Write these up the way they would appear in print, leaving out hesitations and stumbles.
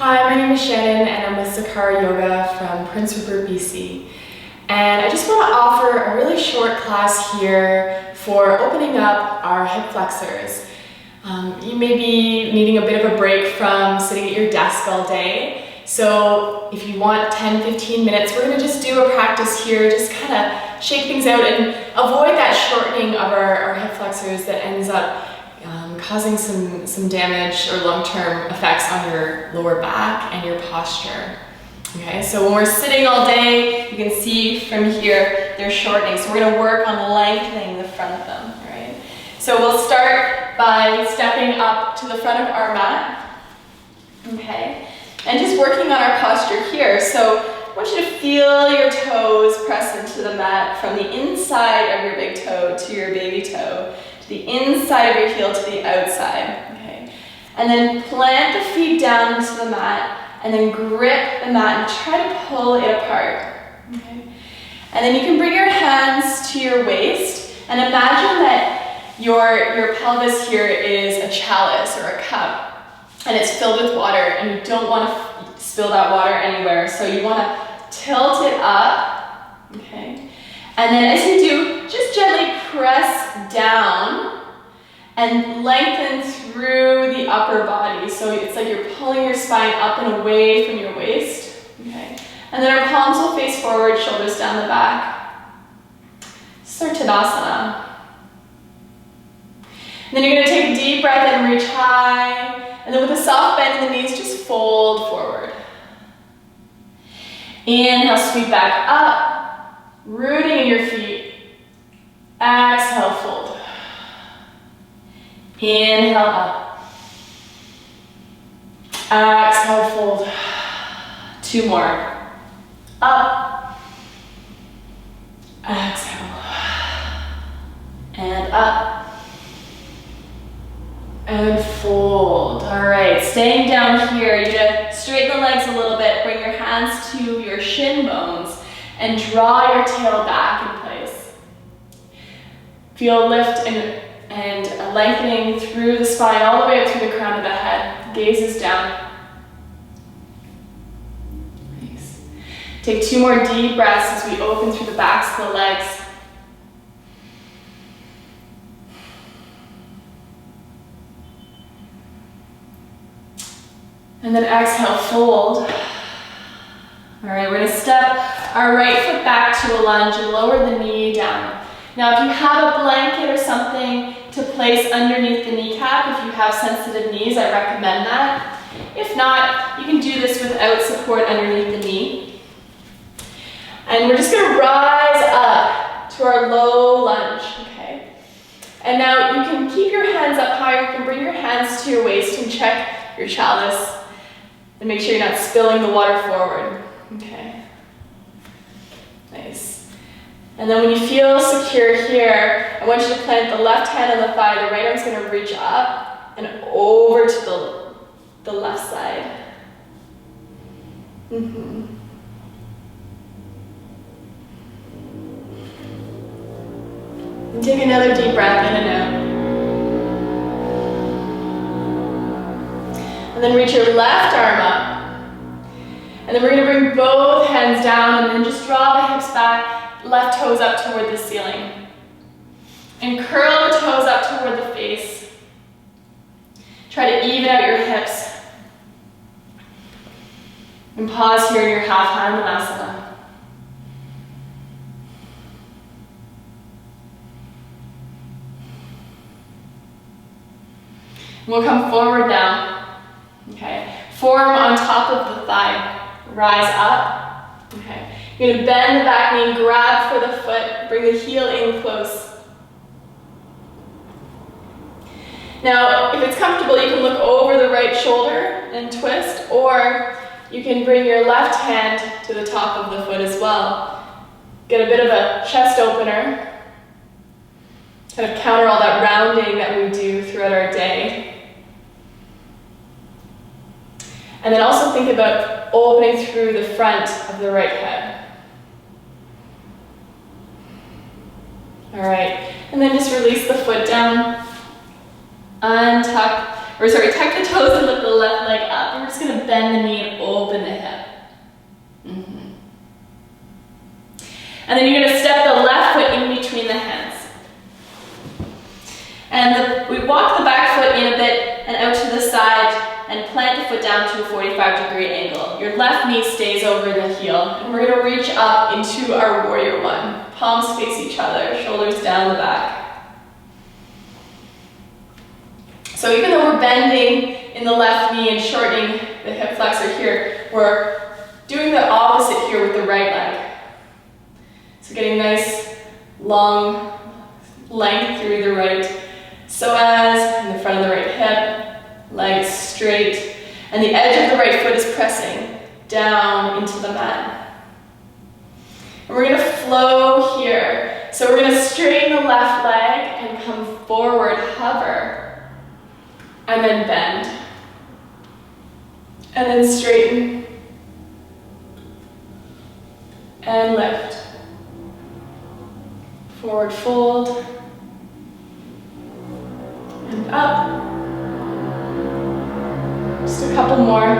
Hi, my name is Shannon and I'm with Zikhara Yoga from Prince Rupert, BC. And I just want to offer a really short class here for opening up our hip flexors. You may be needing a bit of a break from sitting at your desk all day. So if you want 10-15 minutes, we're going to just do a practice here, just kind of shake things out and avoid that shortening of our hip flexors that ends up causing some damage or long-term effects on your lower back and your posture. Okay, so when we're sitting all day, you can see from here, they're shortening. So we're going to work on lengthening the front of them, all right? So we'll start by stepping up to the front of our mat, okay? And just working on our posture here. So I want you to feel your toes press into the mat from the inside of your big toe to your baby toe, to the inside of your heel to the outside, okay? And then plant the feet down into the mat and then grip the mat and try to pull it apart, okay? And then you can bring your hands to your waist and imagine that your pelvis here is a chalice or a cup and it's filled with water and you don't want to spill that water anywhere. So you want to tilt it up, okay? And then as you do, just gently press down and lengthen through the upper body. So it's like you're pulling your spine up and away from your waist, okay? And then our palms will face forward, shoulders down the back. Tadasana. And then you're going to take a deep breath and reach high. And then with a soft bend in the knees, just fold forward. Inhale, sweep back up, rooting in your feet. Exhale, fold. Inhale, up. Exhale, fold. Two more. Up. Exhale. And up. And fold. All right, staying down here, you're gonna straighten the legs a little bit, bring your hands to your shin bones, and draw your tail back in place. Feel lift and a lengthening through the spine, all the way up through the crown of the head. Gaze is down. Nice. Take two more deep breaths as we open through the backs of the legs. And then exhale, fold. All right, we're gonna step our right foot back to a lunge and lower the knee down. Now, if you have a blanket or something to place underneath the kneecap, if you have sensitive knees, I recommend that. If not, you can do this without support underneath the knee. And we're just gonna rise up to our low lunge, okay? And now you can keep your hands up higher, you can bring your hands to your waist and check your chalice. And make sure you're not spilling the water forward, okay? Nice. And then when you feel secure here, I want you to plant the left hand on the thigh, the right arm's gonna reach up and over to the left side. And take another deep breath in and out. And then reach your left arm up. And then we're going to bring both hands down and then just draw the hips back, left toes up toward the ceiling. And curl the toes up toward the face. Try to even out your hips. And pause here in your half Hanumanasana. We'll come forward now. Okay, forearm on top of the thigh, rise up, okay. You're gonna bend the back knee, grab for the foot, bring the heel in close. Now, if it's comfortable, you can look over the right shoulder and twist, or you can bring your left hand to the top of the foot as well. Get a bit of a chest opener, kind of counter all that rounding that we do throughout our day. And then also think about opening through the front of the right head. All right, and then just release the foot down, untuck, tuck the toes and lift the left leg up. And we're just gonna bend the knee and open the hip. And then you're gonna step the left foot in between the hands. And we walk the back foot in a bit and out to the side and plant the foot down to a 45-degree angle. Your left knee stays over the heel. And we're gonna reach up into our warrior one. Palms face each other, shoulders down the back. So even though we're bending in the left knee and shortening the hip flexor here, we're doing the opposite here with the right leg. So getting nice, long length through the right psoas, in the front of the right hip, legs straight, and the edge of the right foot is pressing down into the mat. And we're gonna flow here. So we're gonna straighten the left leg and come forward, hover, and then bend. And then straighten, and lift. Forward fold, and up. Just a couple more.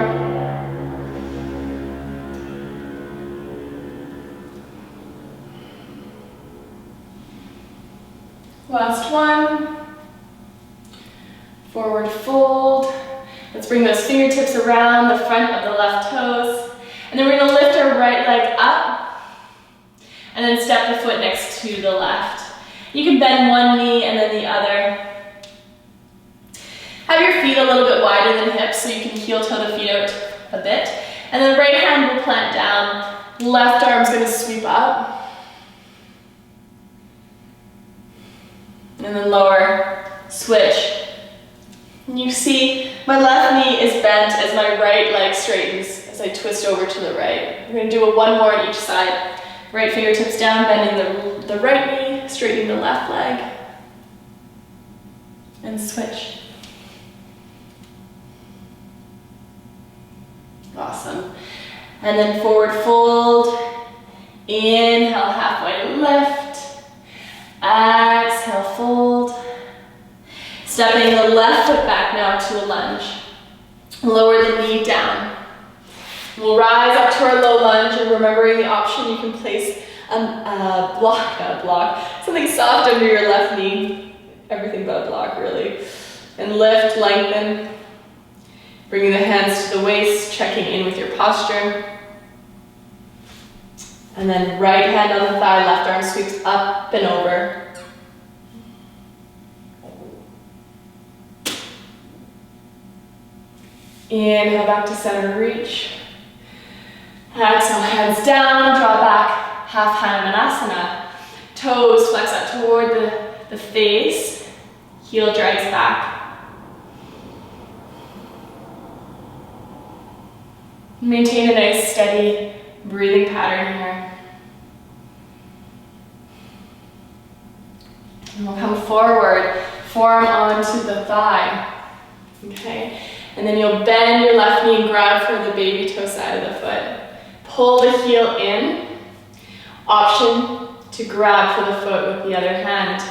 Last one. Forward fold. Let's bring those fingertips around the front of the left toes. And then we're going to lift our right leg up. And then step the foot next to the left. You can bend one knee and then the other. Have your feet a little bit wider than hips so you can heel toe the feet out a bit. And then right hand will plant down. Left arm's going to sweep up. And then lower, switch. And you see my left knee is bent as my right leg straightens as I twist over to the right. We're going to do one more on each side. Right fingertips down, bending the right knee, straightening the left leg. And switch. Awesome. And then forward fold. Inhale, halfway lift. Exhale, fold. Stepping the left foot back now to a lunge. Lower the knee down. We'll rise up to our low lunge, and remembering the option, you can place something soft under your left knee. Everything but a block, really. And lift, lengthen. Bringing the hands to the waist, checking in with your posture. And then right hand on the thigh, left arm sweeps up and over. Inhale back to center, reach. Exhale, hands down, draw back, half Hanumanasana. Toes flex up toward the face, heel drags back. Maintain a nice steady breathing pattern here. And we'll come forward, forearm onto the thigh. Okay? And then you'll bend your left knee and grab for the baby toe side of the foot. Pull the heel in. Option to grab for the foot with the other hand.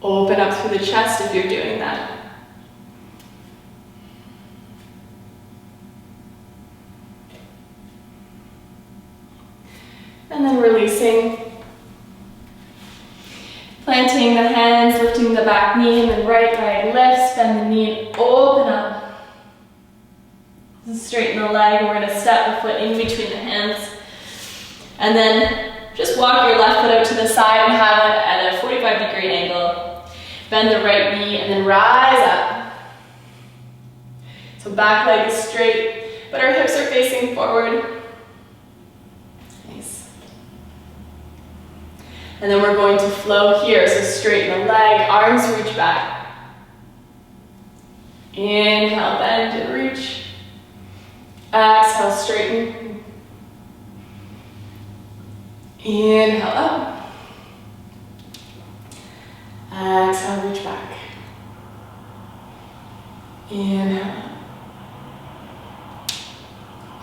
Open up through the chest if you're doing that. And then releasing. Planting the hands, lifting the back knee, and then right leg lifts, bend the knee, and open up. Straighten the leg, and we're going to step the foot in between the hands. And then just walk your left foot out to the side and have it at a 45-degree angle. Bend the right knee, and then rise up. So back leg is straight, but our hips are facing forward. Nice. And then we're going to flow here, so straighten the leg, arms reach back. Inhale, bend and reach. Exhale, straighten. Inhale, up. Exhale, reach back. Inhale.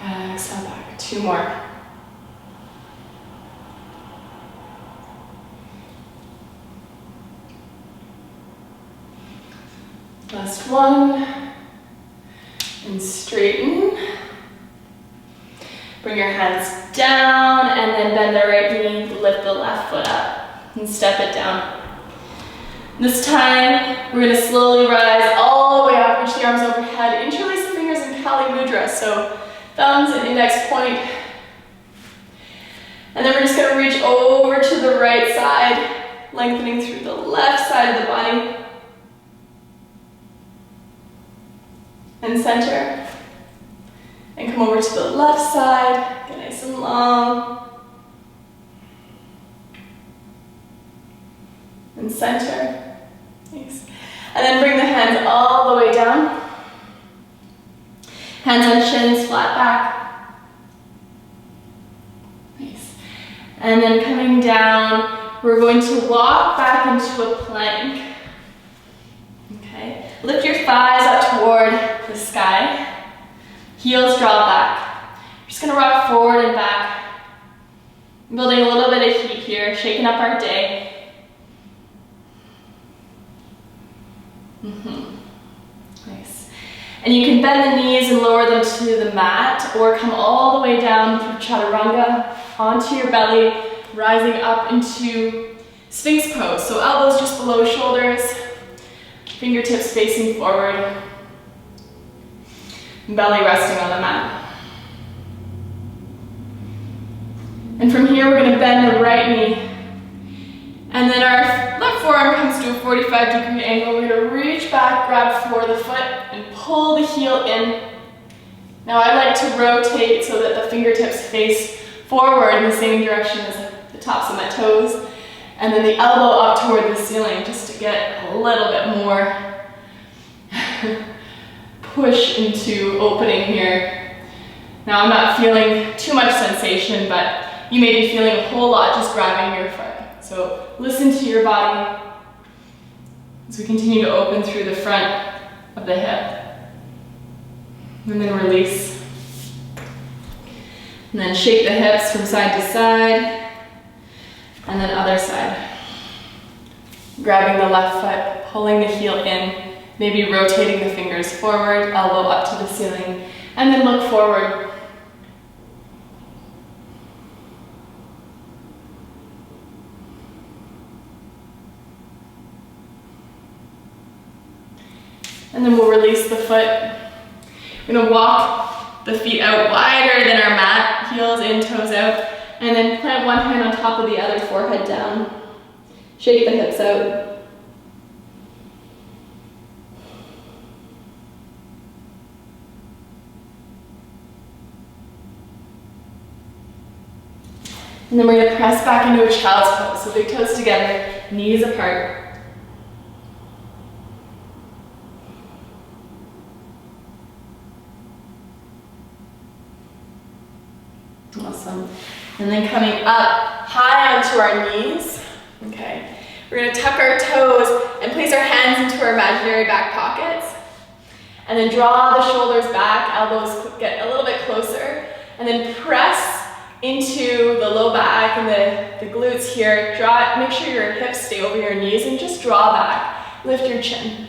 Exhale, back. Two more. Last one. And straighten. Bring your hands down and then bend the right knee, lift the left foot up and step it down. This time, we're gonna slowly rise all the way up, reach the arms overhead, interlace the fingers in Kali Mudra, so thumbs and index point. And then we're just gonna reach over to the right side, lengthening through the left side of the body. And center. And come over to the left side, get nice and long. And center. Nice. And then bring the hands all the way down. Hands on shins, flat back. Nice. And then coming down, we're going to walk back into a plank. Okay. Lift your thighs up toward the sky. Heels draw back. We're just gonna rock forward and back. Building a little bit of heat here, shaking up our day. Nice. And you can bend the knees and lower them to the mat, or come all the way down through chaturanga, onto your belly, rising up into Sphinx pose. So elbows just below shoulders, fingertips facing forward, belly resting on the mat. And from here, we're going to bend the right knee. And then our left forearm comes to a 45-degree angle. We're going to reach back, grab for the foot, and pull the heel in. Now I like to rotate so that the fingertips face forward in the same direction as the tops of my toes. And then the elbow up toward the ceiling, just to get a little bit more push into opening here. Now I'm not feeling too much sensation, but you may be feeling a whole lot just grabbing your foot. So listen to your body as we continue to open through the front of the hip. And then release. And then shake the hips from side to side. And then other side. Grabbing the left foot, pulling the heel in, maybe rotating the fingers forward, elbow up to the ceiling, and then look forward. And then we'll release the foot. We're gonna walk the feet out wider than our mat, heels in, toes out, and then plant one hand on top of the other, forehead down. Shake the hips out. And then we're gonna press back into a child's pose. So big toes together, knees apart. Awesome. And then coming up high onto our knees. Okay. We're going to tuck our toes and place our hands into our imaginary back pockets. And then draw the shoulders back, elbows get a little bit closer. And then press into the low back and the glutes here. Make sure your hips stay over your knees and just draw back. Lift your chin.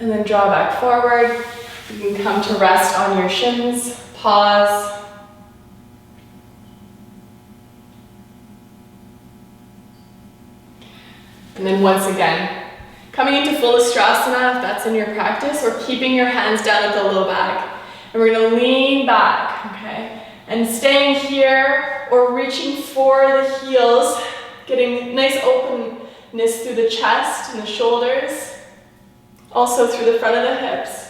And then draw back forward. You can come to rest on your shins, pause. And then once again, coming into full Ustrasana, if that's in your practice, or keeping your hands down at the low back. And we're gonna lean back, okay? And staying here, or reaching for the heels, getting nice openness through the chest and the shoulders. Also through the front of the hips.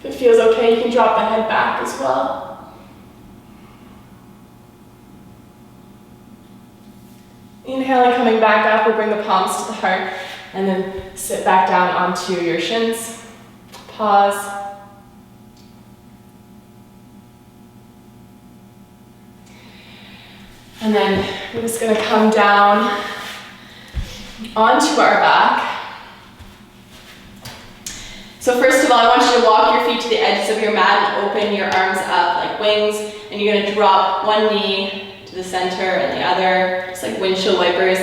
If it feels okay, you can drop the head back as well. Inhaling, coming back up, we'll bring the palms to the heart and then sit back down onto your shins. Pause. And then we're just going to come down onto our back. So first of all, I want you to walk your feet to the edges of your mat and open your arms up like wings. And you're gonna drop one knee to the center and the other, just like windshield wipers.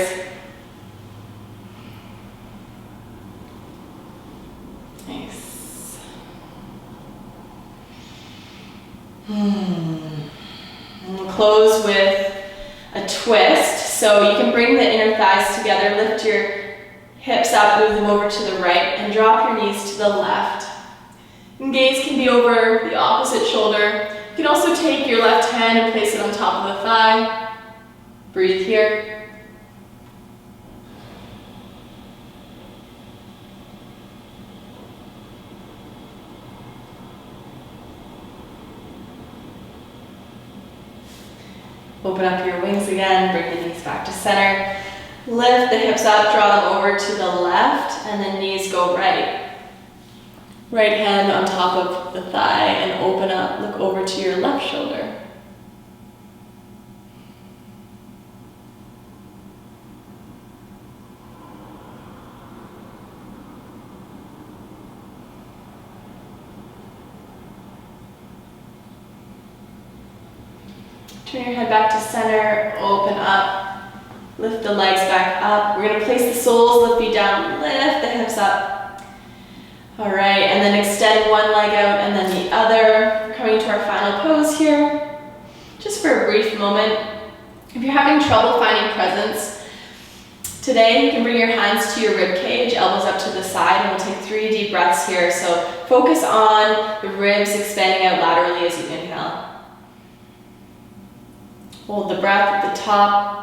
Nice. And we'll close with a twist. So you can bring the inner thighs together, lift your hips up, move them over to the right, and drop your knees to the left. And gaze can be over the opposite shoulder. You can also take your left hand and place it on top of the thigh. Breathe here. Open up your wings again, bring the knees back to center. Lift the hips up, draw them over to the left, and then knees go right. Right hand on top of the thigh and open up, look over to your left shoulder. Turn your head back to center, open up. Lift the legs back up. We're going to place the soles, the feet down, lift the hips up. All right, and then extend one leg out and then the other. We're coming to our final pose here. Just for a brief moment. If you're having trouble finding presence, today you can bring your hands to your rib cage, elbows up to the side, and we'll take 3 deep breaths here. So focus on the ribs expanding out laterally as you inhale. Hold the breath at the top.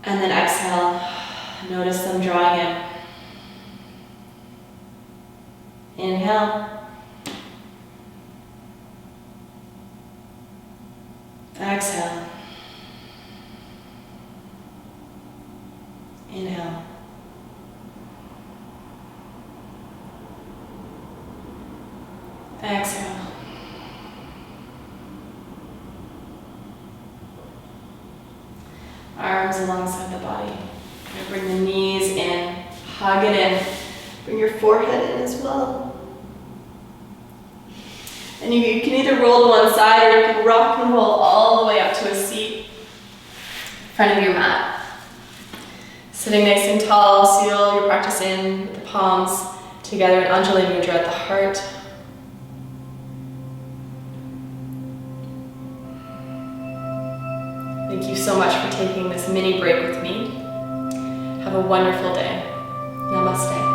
And then exhale, notice them drawing in. Inhale. Exhale. Inhale. Exhale. Arms alongside the body. Bring the knees in, hug it in. Bring your forehead in as well. And you can either roll to one side or you can rock and roll all the way up to a seat in front of your mat. Sitting nice and tall, seal your practice in with the palms together and undulate mudra at the heart. Thank you so much for taking this mini break with me. Have a wonderful day. Namaste.